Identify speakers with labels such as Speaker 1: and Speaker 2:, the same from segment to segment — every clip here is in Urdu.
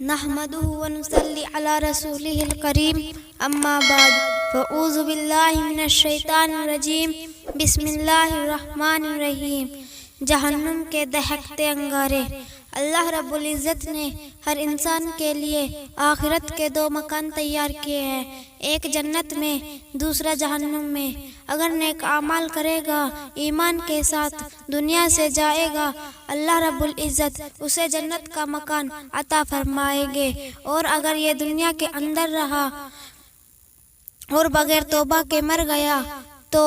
Speaker 1: نحمده ونصلي على رسوله الكريم اما بعد فاعوذ باللہ من الشیطان الرجیم بسم اللہ الرحمن الرحیم۔ جہنم کے دہکتے انگارے۔ اللہ رب العزت نے ہر انسان کے لیے آخرت کے دو مکان تیار کیے ہیں، ایک جنت میں، دوسرا جہنم میں۔ اگر نیک اعمال کرے گا، ایمان کے ساتھ دنیا سے جائے گا، اللہ رب العزت اسے جنت کا مکان عطا فرمائیں گے، اور اگر یہ دنیا کے اندر رہا اور بغیر توبہ کے مر گیا تو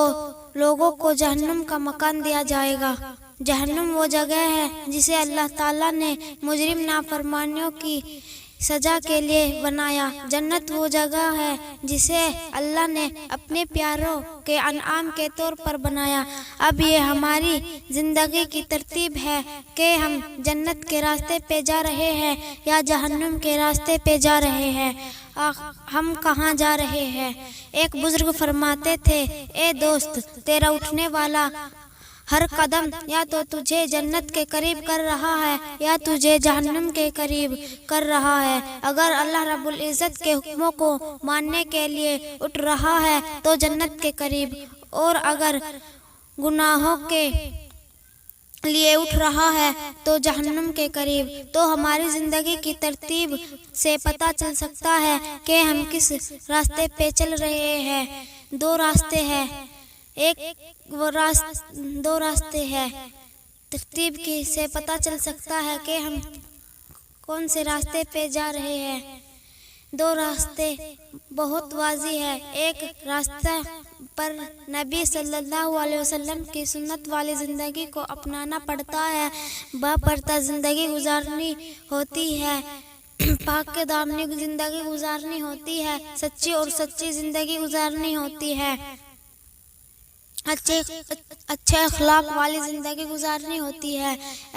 Speaker 1: لوگوں کو جہنم کا مکان دیا جائے گا۔ جہنم وہ جگہ ہے جسے اللہ تعالیٰ نے مجرم نافرمانیوں کی سزا کے لیے بنایا۔ جنت وہ جگہ ہے جسے اللہ نے اپنے پیاروں کے انعام کے طور پر بنایا۔ اب یہ ہماری زندگی کی ترتیب ہے کہ ہم جنت کے راستے پہ جا رہے ہیں یا جہنم کے راستے پہ جا رہے ہیں۔ ہم کہاں جا رہے ہیں؟ ایک بزرگ فرماتے تھے، اے دوست، تیرا اٹھنے والا ہر قدم یا تو تجھے جنت کے قریب کر رہا ہے یا تجھے جہنم کے قریب کر رہا ہے۔ اگر اللہ رب العزت کے حکموں کو ماننے کے لیے اٹھ رہا ہے تو جنت کے قریب، اور اگر گناہوں کے لیے اٹھ رہا ہے تو جہنم کے قریب۔ تو ہماری زندگی کی ترتیب سے پتہ چل سکتا ہے کہ ہم کس راستے پہ چل رہے ہیں۔ دو راستے ہیں، دو راستے ہیں۔ ترتیب کی سے پتہ چل سکتا ہے کہ ہم کون سے راستے پہ جا رہے ہیں۔ دو راستے بہت واضح ہے۔ ایک راستہ پر نبی صلی اللہ علیہ وسلم کی سنت والی زندگی کو اپنانا پڑتا ہے، باپردہ زندگی گزارنی ہوتی ہے، پاک دامنی زندگی گزارنی ہوتی ہے، سچی اور سچی زندگی گزارنی ہوتی ہے، اچھے اخلاق والی زندگی گزارنی ہوتی ہے۔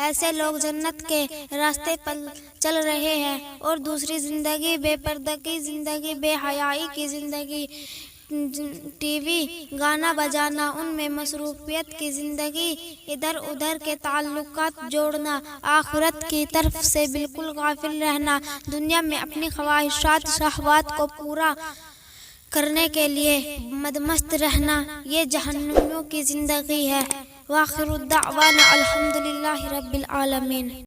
Speaker 1: ایسے لوگ جنت کے راستے پر چل رہے ہیں، اور دوسری زندگی، بے پردگی زندگی، بے حیائی کی زندگی، ٹی وی، گانا بجانا، ان میں مصروفیت کی زندگی، ادھر ادھر کے تعلقات جوڑنا، آخرت کی طرف سے بالکل غافل رہنا، دنیا میں اپنی خواہشات شہوات کو پورا کرنے کے لیے مدمست رہنا، یہ جہنمیوں کی زندگی ہے۔ وآخر دعوانا الحمدللہ رب العالمین۔